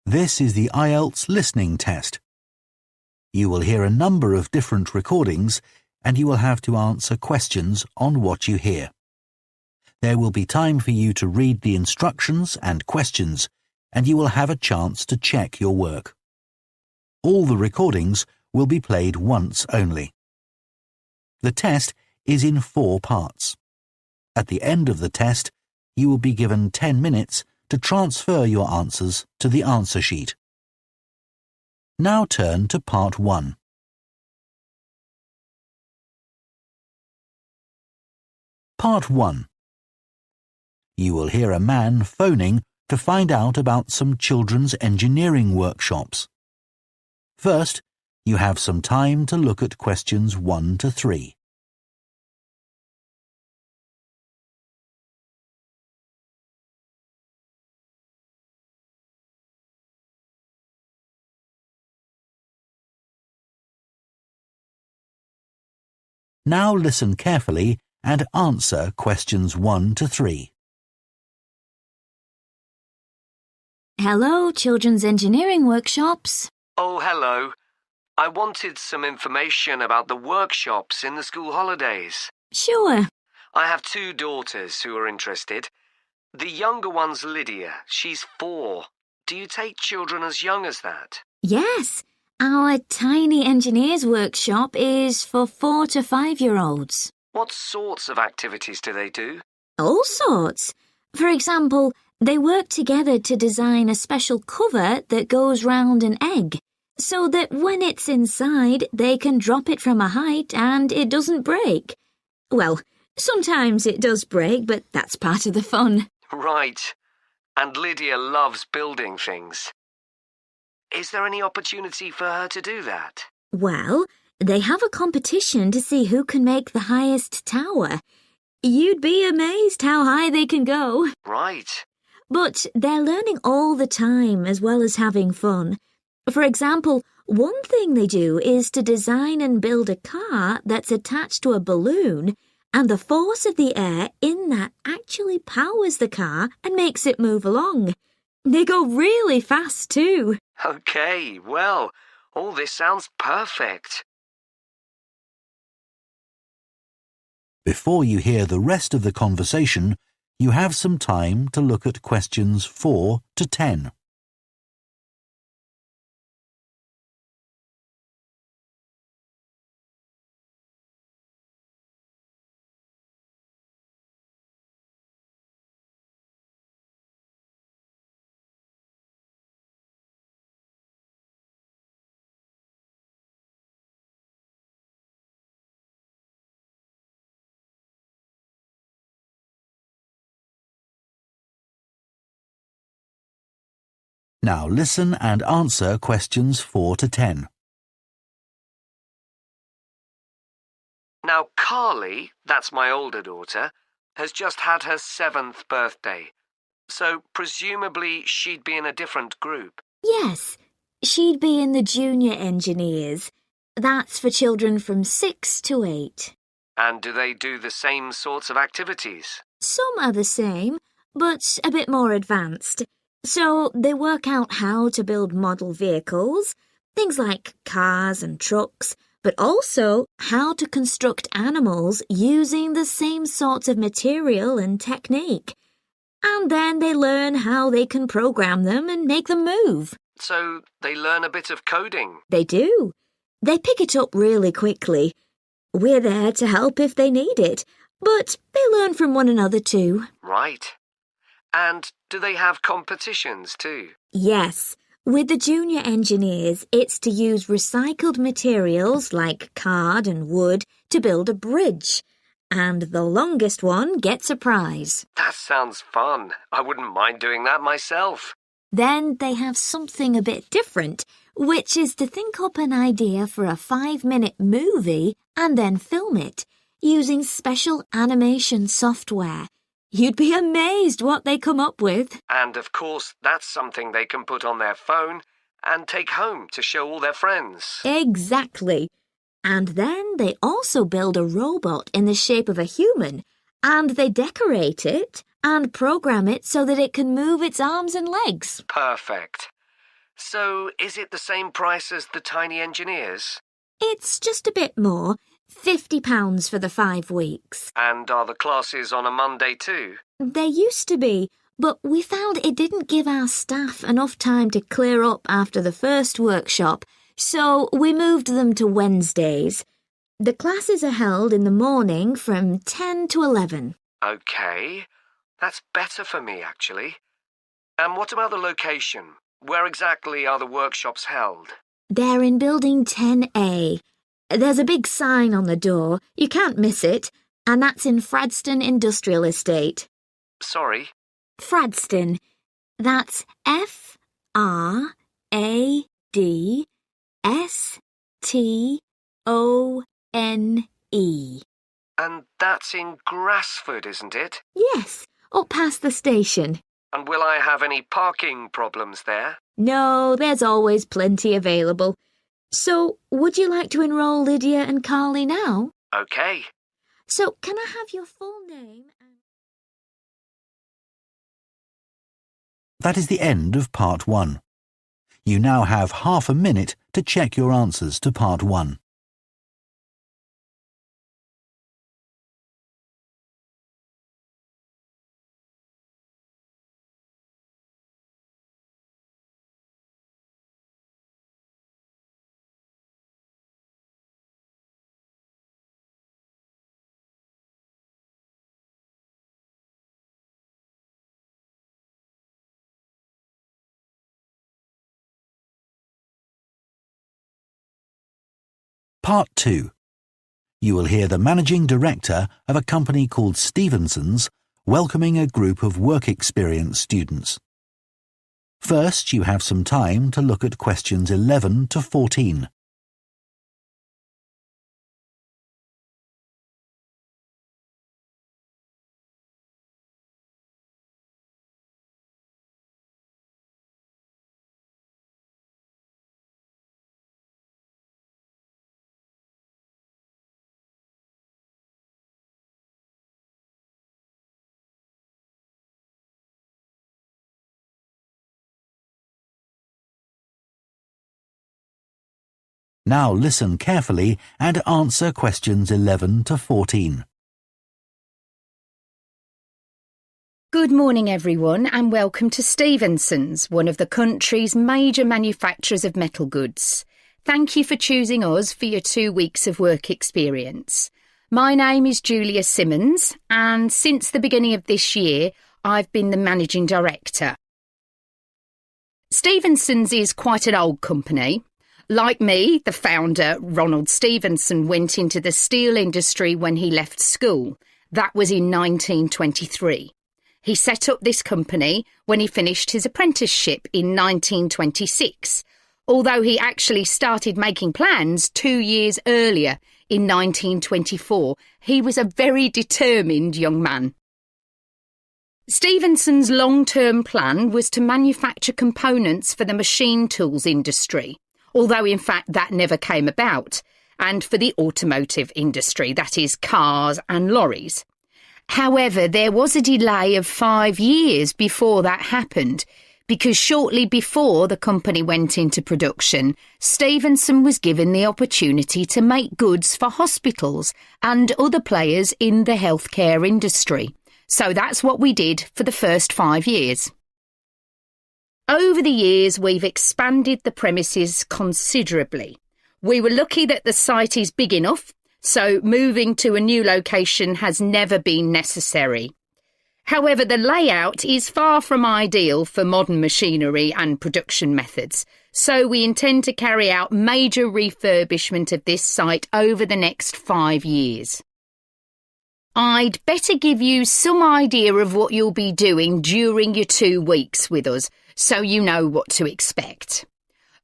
This is the IELTS Listening Test. You will hear a number of different recordings and you will have to answer questions on what you hear. There will be time for you to read the instructions and questions and you will have a chance to check your work. All the recordings will be played once only. The test is in 4 parts. At the end of the test, you will be given 10 minutes to transfer your answers to the answer sheet. Now turn to Part 1. Part 1. You will hear a man phoning to find out about some children's engineering workshops. First, you have some time to look at questions 1 to 3. Now listen carefully and answer questions 1 to 3. Hello, Children's Engineering Workshops. Oh, hello. I wanted some information about the workshops in the school holidays. Sure. I have 2 daughters who are interested. The younger one's Lydia. She's 4. Do you take children as young as that? Yes. Our tiny engineers workshop is for 4 to 5-year-olds. What sorts of activities do they do? All sorts. For example, they work together to design a special cover that goes round an egg, so that when it's inside, they can drop it from a height and it doesn't break. Well, sometimes it does break, but that's part of the fun. Right. And Lydia loves building things. Is there any opportunity for her to do that? Well, they have a competition to see who can make the highest tower. You'd be amazed how high they can go. Right. But they're learning all the time as well as having fun. For example, one thing they do is to design and build a car that's attached to a balloon, and the force of the air in that actually powers the car and makes it move along. They go really fast too. Okay, well, all this sounds perfect. Before you hear the rest of the conversation, you have some time to look at questions 4 to 10. Now listen and answer questions 4 to 10. Now, Carly, that's my older daughter, has just had her 7th birthday. So, presumably, she'd be in a different group. Yes, she'd be in the junior engineers. That's for children from 6 to 8. And do they do the same sorts of activities? Some are the same, but a bit more advanced. So they work out how to build model vehicles, things like cars and trucks, but also how to construct animals using the same sorts of material and technique. And then they learn how they can program them and make them move. So they learn a bit of coding? They do. They pick it up really quickly. We're there to help if they need it, but they learn from one another too. Right. And do they have competitions too? Yes. With the junior engineers, it's to use recycled materials like card and wood to build a bridge. And the longest one gets a prize. That sounds fun. I wouldn't mind doing that myself. Then they have something a bit different, which is to think up an idea for a 5-minute movie and then film it using special animation software. You'd be amazed what they come up with. And of course, that's something they can put on their phone and take home to show all their friends. Exactly. And then they also build a robot in the shape of a human, and they decorate it and program it so that it can move its arms and legs. Perfect. So, is it the same price as the tiny engineers? It's just a bit more, £50 for the 5 weeks. And are the classes on a Monday too? They used to be, but we found it didn't give our staff enough time to clear up after the first workshop, so we moved them to Wednesdays. The classes are held in the morning from 10 to 11. OK, that's better for me, actually. And what about the location? Where exactly are the workshops held? They're in Building 10A. There's a big sign on the door. You can't miss it. And that's in Fradston Industrial Estate. Sorry? Fradston. That's Fradston. And that's in Grassford, isn't it? Yes, up past the station. And will I have any parking problems there? No, there's always plenty available. So, would you like to enrol Lydia and Carly now? OK. So, can I have your full name and... That is the end of Part 1. You now have half a minute to check your answers to Part 1. Part 2. You will hear the managing director of a company called Stevenson's welcoming a group of work experience students. First, you have some time to look at questions 11 to 14. Now listen carefully and answer questions 11 to 14. Good morning, everyone, and welcome to Stevenson's, one of the country's major manufacturers of metal goods. Thank you for choosing us for your 2 weeks of work experience. My name is Julia Simmons, and since the beginning of this year, I've been the managing director. Stevenson's is quite an old company. Like me, the founder, Ronald Stevenson, went into the steel industry when he left school. That was in 1923. He set up this company when he finished his apprenticeship in 1926, although he actually started making plans 2 years earlier, in 1924. He was a very determined young man. Stevenson's long-term plan was to manufacture components for the machine tools industry, although in fact that never came about, and for the automotive industry, that is cars and lorries. However, there was a delay of 5 years before that happened, because shortly before the company went into production, Stevenson was given the opportunity to make goods for hospitals and other players in the healthcare industry. So that's what we did for the first 5 years. Over the years, we've expanded the premises considerably. We were lucky that the site is big enough, so moving to a new location has never been necessary. However, the layout is far from ideal for modern machinery and production methods, so we intend to carry out major refurbishment of this site over the next 5 years. I'd better give you some idea of what you'll be doing during your 2 weeks with us, so you know what to expect.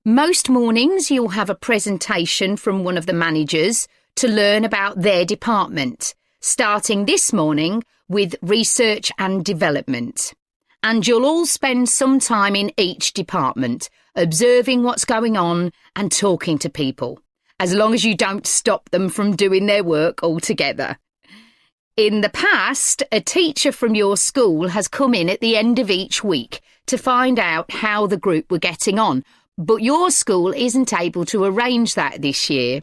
Most mornings you'll have a presentation from one of the managers to learn about their department, starting this morning with research and development. And you'll all spend some time in each department, observing what's going on and talking to people, as long as you don't stop them from doing their work altogether. In the past, a teacher from your school has come in at the end of each week to find out how the group were getting on, but your school isn't able to arrange that this year.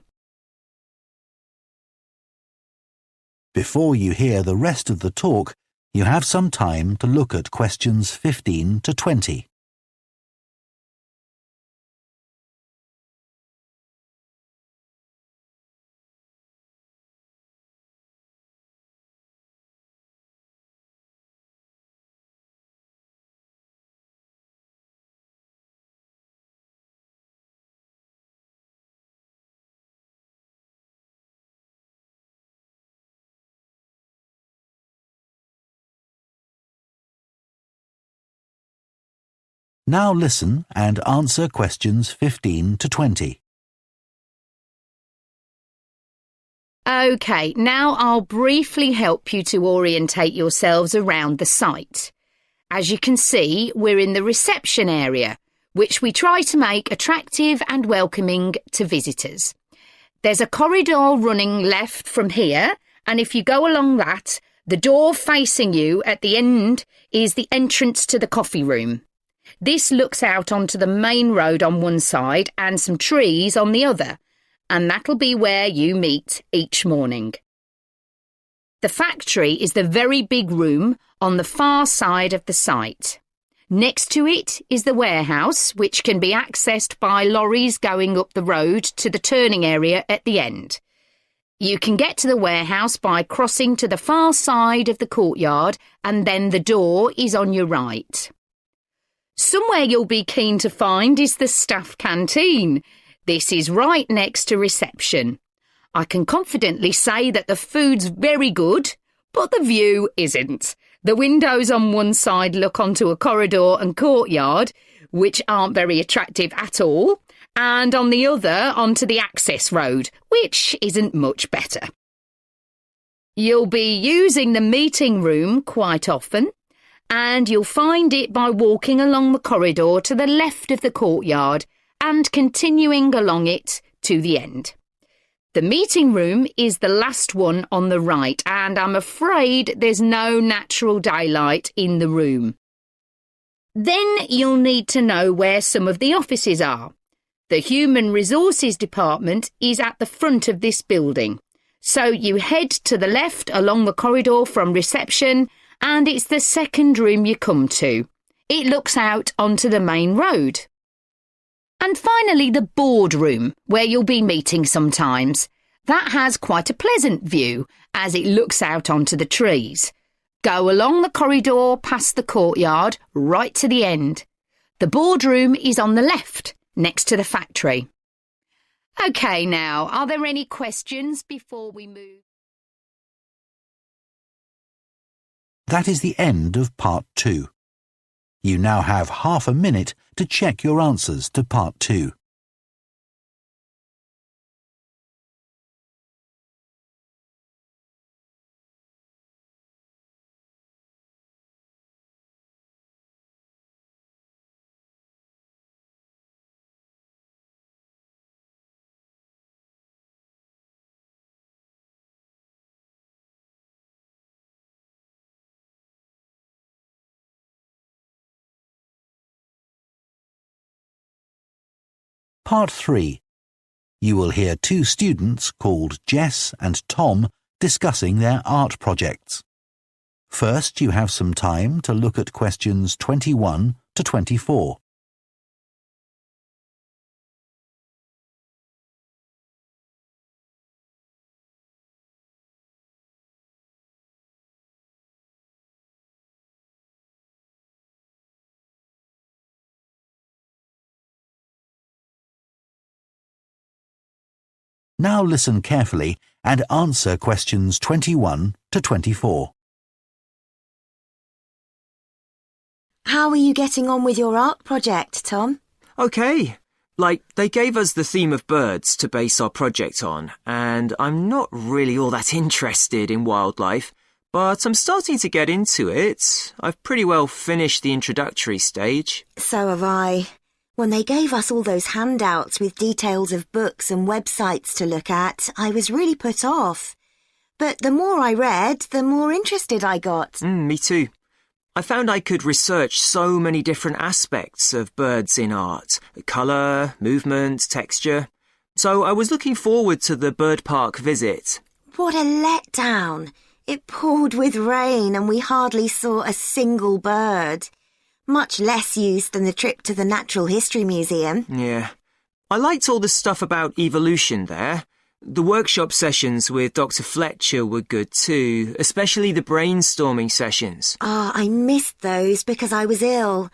Before you hear the rest of the talk, you have some time to look at questions 15 to 20. Now listen and answer questions 15 to 20. OK, now I'll briefly help you to orientate yourselves around the site. As you can see, we're in the reception area, which we try to make attractive and welcoming to visitors. There's a corridor running left from here, and if you go along that, the door facing you at the end is the entrance to the coffee room. This looks out onto the main road on one side and some trees on the other, and that'll be where you meet each morning. The factory is the very big room on the far side of the site. Next to it is the warehouse, which can be accessed by lorries going up the road to the turning area at the end. You can get to the warehouse by crossing to the far side of the courtyard, and then the door is on your right. Somewhere you'll be keen to find is the staff canteen. This is right next to reception. I can confidently say that the food's very good, but the view isn't. The windows on one side look onto a corridor and courtyard, which aren't very attractive at all, and on the other onto the access road, which isn't much better. You'll be using the meeting room quite often, and you'll find it by walking along the corridor to the left of the courtyard and continuing along it to the end. The meeting room is the last one on the right, and I'm afraid there's no natural daylight in the room. Then you'll need to know where some of the offices are. The Human Resources Department is at the front of this building, so you head to the left along the corridor from reception, and it's the second room you come to. It looks out onto the main road. And finally, the boardroom, where you'll be meeting sometimes. That has quite a pleasant view, as it looks out onto the trees. Go along the corridor past the courtyard, right to the end. The boardroom is on the left, next to the factory. OK, now, are there any questions before we move? That is the end of Part 2. You now have half a minute to check your answers to Part 2. Part 3. You will hear two students called Jess and Tom discussing their art projects. First, you have some time to look at questions 21 to 24. Now listen carefully and answer questions 21 to 24. How are you getting on with your art project, Tom? OK. They gave us the theme of birds to base our project on, and I'm not really all that interested in wildlife, but I'm starting to get into it. I've pretty well finished the introductory stage. So have I. When they gave us all those handouts with details of books and websites to look at, I was really put off. But the more I read, the more interested I got. Me too. I found I could research so many different aspects of birds in art. Colour, movement, texture. So I was looking forward to the bird park visit. What a letdown. It poured with rain and we hardly saw a single bird. Much less use than the trip to the Natural History Museum. Yeah. I liked all the stuff about evolution there. The workshop sessions with Dr. Fletcher were good too, especially the brainstorming sessions. I missed those because I was ill.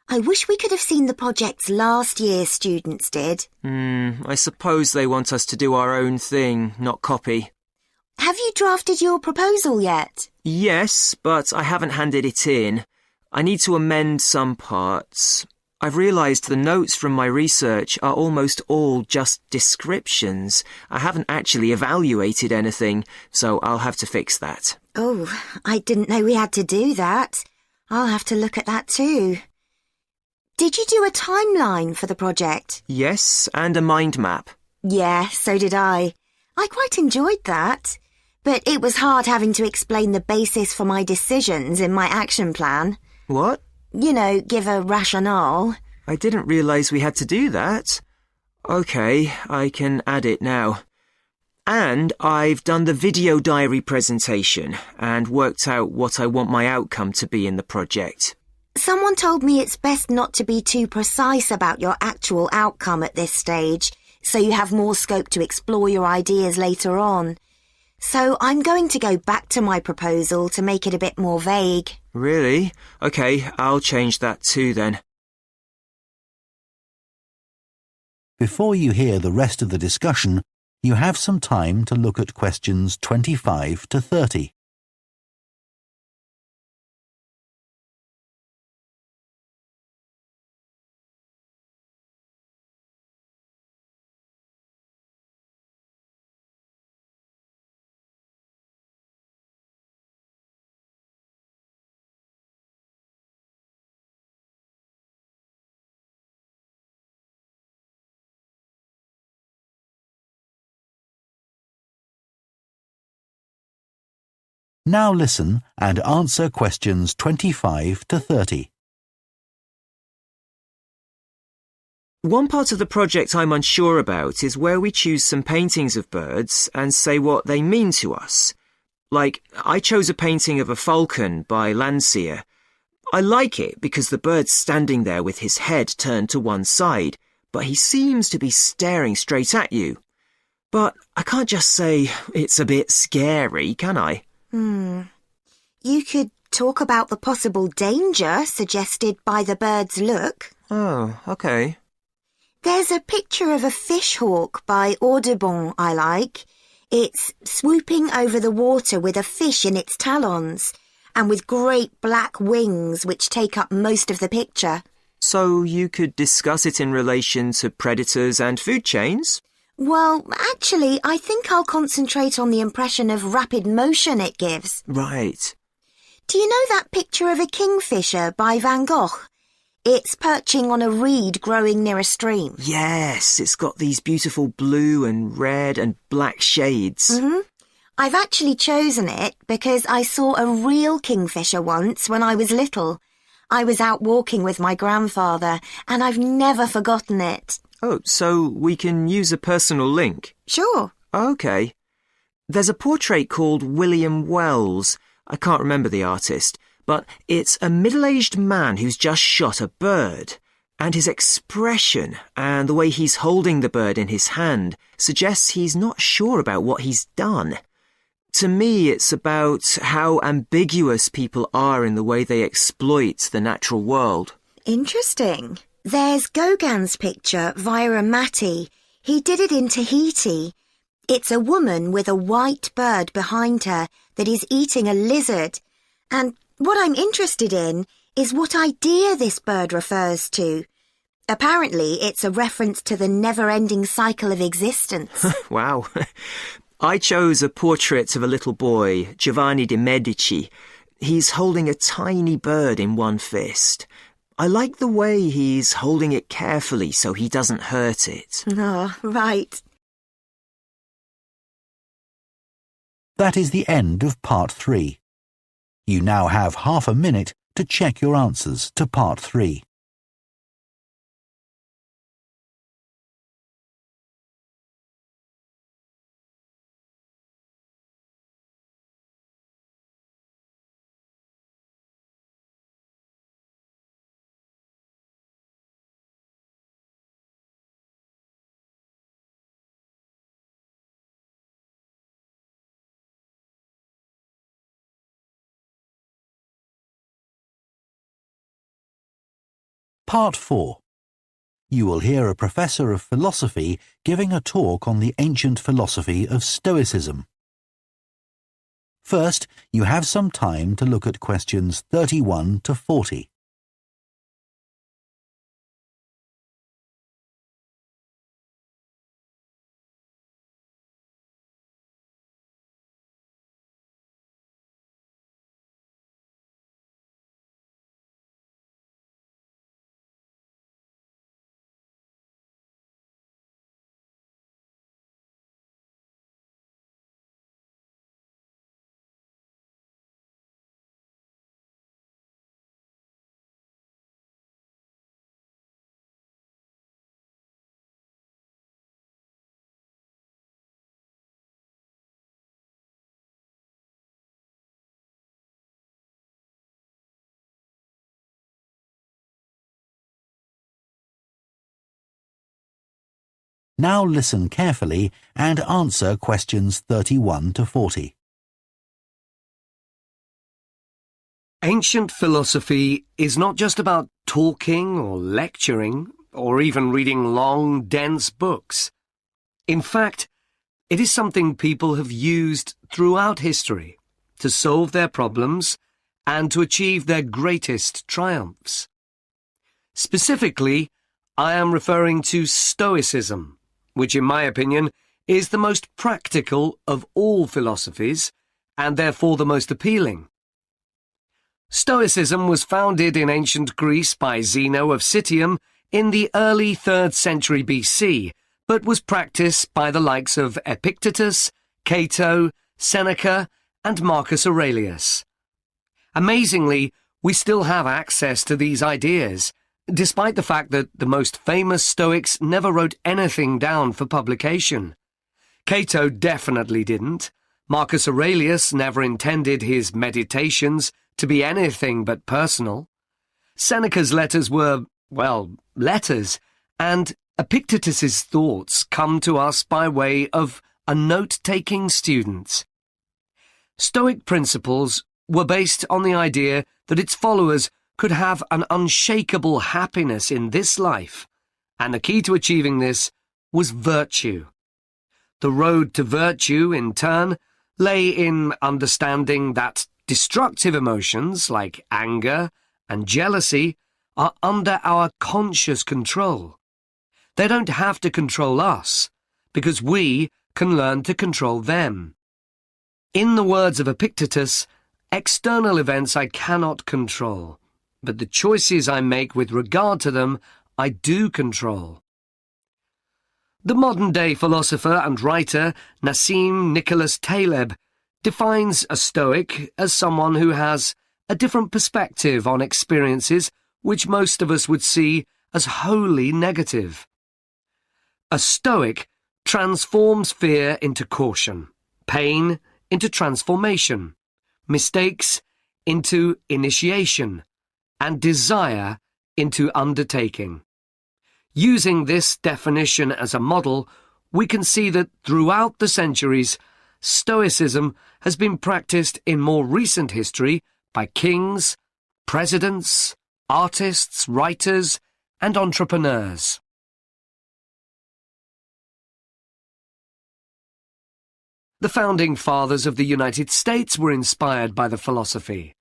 I wish we could have seen the projects last year's students did. I suppose they want us to do our own thing, not copy. Have you drafted your proposal yet? Yes, but I haven't handed it in. I need to amend some parts. I've realised the notes from my research are almost all just descriptions. I haven't actually evaluated anything, so I'll have to fix that. Oh, I didn't know we had to do that. I'll have to look at that too. Did you do a timeline for the project? Yes, and a mind map. Yeah, so did I. I quite enjoyed that. But it was hard having to explain the basis for my decisions in my action plan. What? You know, give a rationale. I didn't realise we had to do that. OK, I can add it now. And I've done the video diary presentation and worked out what I want my outcome to be in the project. Someone told me it's best not to be too precise about your actual outcome at this stage, so you have more scope to explore your ideas later on. So I'm going to go back to my proposal to make it a bit more vague. Really? OK, I'll change that too then. Before you hear the rest of the discussion, you have some time to look at questions 25 to 30. Now listen and answer questions 25 to 30. One part of the project I'm unsure about is where we choose some paintings of birds and say what they mean to us. Like, I chose a painting of a falcon by Landseer. I like it because the bird's standing there with his head turned to one side, but he seems to be staring straight at you. But I can't just say it's a bit scary, can I? You could talk about the possible danger suggested by the bird's look. Oh, OK. There's a picture of a fishhawk by Audubon I like. It's swooping over the water with a fish in its talons and with great black wings which take up most of the picture. So you could discuss it in relation to predators and food chains? Well, actually, I think I'll concentrate on the impression of rapid motion it gives. Right. Do you know that picture of a kingfisher by Van Gogh? It's perching on a reed growing near a stream. Yes, it's got these beautiful blue and red and black shades. I've actually chosen it because I saw a real kingfisher once when I was little. I was out walking with my grandfather and I've never forgotten it. Oh, so we can use a personal link? Sure. OK. There's a portrait called William Wells. I can't remember the artist, but it's a middle-aged man who's just shot a bird. And his expression and the way he's holding the bird in his hand suggests he's not sure about what he's done. To me, it's about how ambiguous people are in the way they exploit the natural world. Interesting. There's Gauguin's picture via a Matty. He did it in Tahiti. It's a woman with a white bird behind her that is eating a lizard. And what I'm interested in is what idea this bird refers to. Apparently, it's a reference to the never-ending cycle of existence. Wow. I chose a portrait of a little boy, Giovanni de' Medici. He's holding a tiny bird in one fist. I like the way he's holding it carefully so he doesn't hurt it. Oh, right. That is the end of part 3. You now have half a minute to check your answers to Part 3. Part 4. You will hear a professor of philosophy giving a talk on the ancient philosophy of Stoicism. First, you have some time to look at questions 31 to 40. Now listen carefully and answer questions 31 to 40. Ancient philosophy is not just about talking or lecturing or even reading long, dense books. In fact, it is something people have used throughout history to solve their problems and to achieve their greatest triumphs. Specifically, I am referring to Stoicism, which in my opinion is the most practical of all philosophies and therefore the most appealing. Stoicism was founded in ancient Greece by Zeno of Citium in the early 3rd century BC, but was practiced by the likes of Epictetus, Cato, Seneca, and Marcus Aurelius. Amazingly, we still have access to these ideas, despite the fact that the most famous Stoics never wrote anything down for publication. Cato definitely didn't. Marcus Aurelius never intended his meditations to be anything but personal. Seneca's letters were, well, letters, and Epictetus's thoughts come to us by way of a note-taking student. Stoic principles were based on the idea that its followers could have an unshakable happiness in this life, and the key to achieving this was virtue. The road to virtue, in turn, lay in understanding that destructive emotions like anger and jealousy are under our conscious control. They don't have to control us, because we can learn to control them. In the words of Epictetus, external events I cannot control, but the choices I make with regard to them I do control. The modern-day philosopher and writer Nassim Nicholas Taleb defines a Stoic as someone who has a different perspective on experiences which most of us would see as wholly negative. A Stoic transforms fear into caution, pain into transformation, mistakes into initiation, and desire into undertaking. Using this definition as a model, we can see that throughout the centuries, Stoicism has been practiced in more recent history by kings, presidents, artists, writers, and entrepreneurs. The founding fathers of the United States were inspired by the philosophy.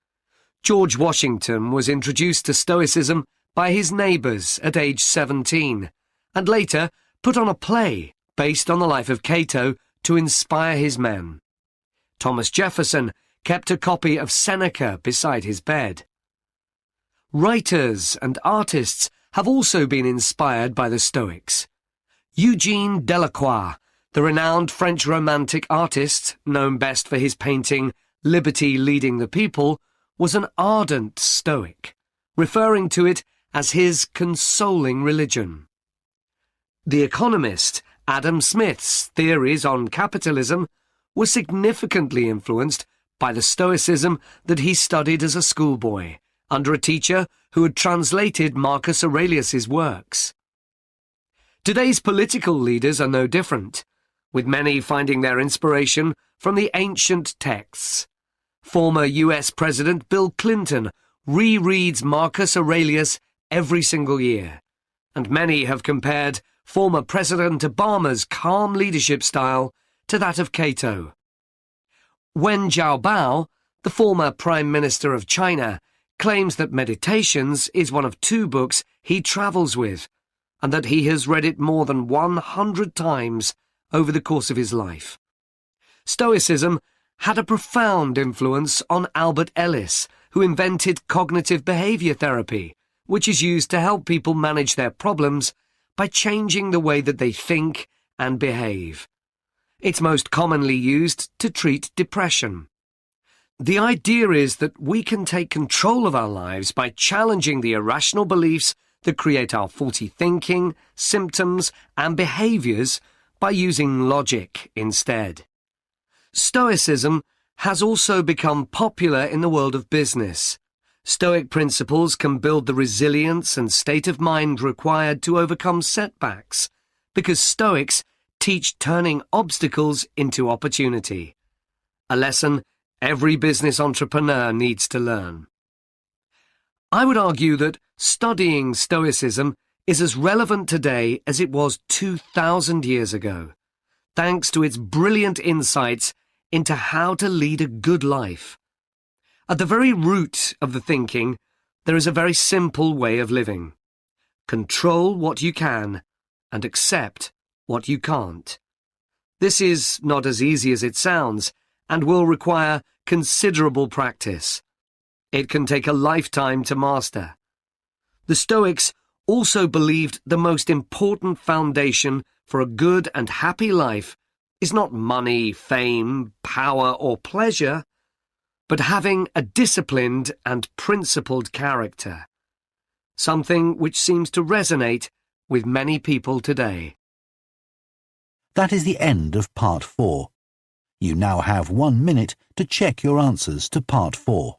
George Washington was introduced to Stoicism by his neighbours at age 17, and later put on a play based on the life of Cato to inspire his men. Thomas Jefferson kept a copy of Seneca beside his bed. Writers and artists have also been inspired by the Stoics. Eugene Delacroix, the renowned French Romantic artist, known best for his painting Liberty Leading the People, was an ardent Stoic, referring to it as his consoling religion. The economist Adam Smith's theories on capitalism were significantly influenced by the Stoicism that he studied as a schoolboy under a teacher who had translated Marcus Aurelius's works. Today's political leaders are no different, with many finding their inspiration from the ancient texts. Former US President Bill Clinton rereads Marcus Aurelius every single year, and many have compared former President Obama's calm leadership style to that of Cato. Wen Jiabao, the former Prime Minister of China, claims that Meditations is one of 2 books he travels with, and that he has read it more than 100 times over the course of his life. Stoicism had a profound influence on Albert Ellis, who invented cognitive behavior therapy, which is used to help people manage their problems by changing the way that they think and behave. It's most commonly used to treat depression. The idea is that we can take control of our lives by challenging the irrational beliefs that create our faulty thinking, symptoms, and behaviors by using logic instead. Stoicism has also become popular in the world of business. Stoic principles can build the resilience and state of mind required to overcome setbacks, because Stoics teach turning obstacles into opportunity, a lesson every business entrepreneur needs to learn. I would argue that studying Stoicism is as relevant today as it was 2,000 years ago, thanks to its brilliant insights into how to lead a good life. At the very root of the thinking, there is a very simple way of living. Control what you can and accept what you can't. This is not as easy as it sounds and will require considerable practice. It can take a lifetime to master. The Stoics also believed the most important foundation for a good and happy life is not money, fame, power, or pleasure, but having a disciplined and principled character, something which seems to resonate with many people today. That is the end of Part 4. You now have 1 minute to check your answers to Part 4.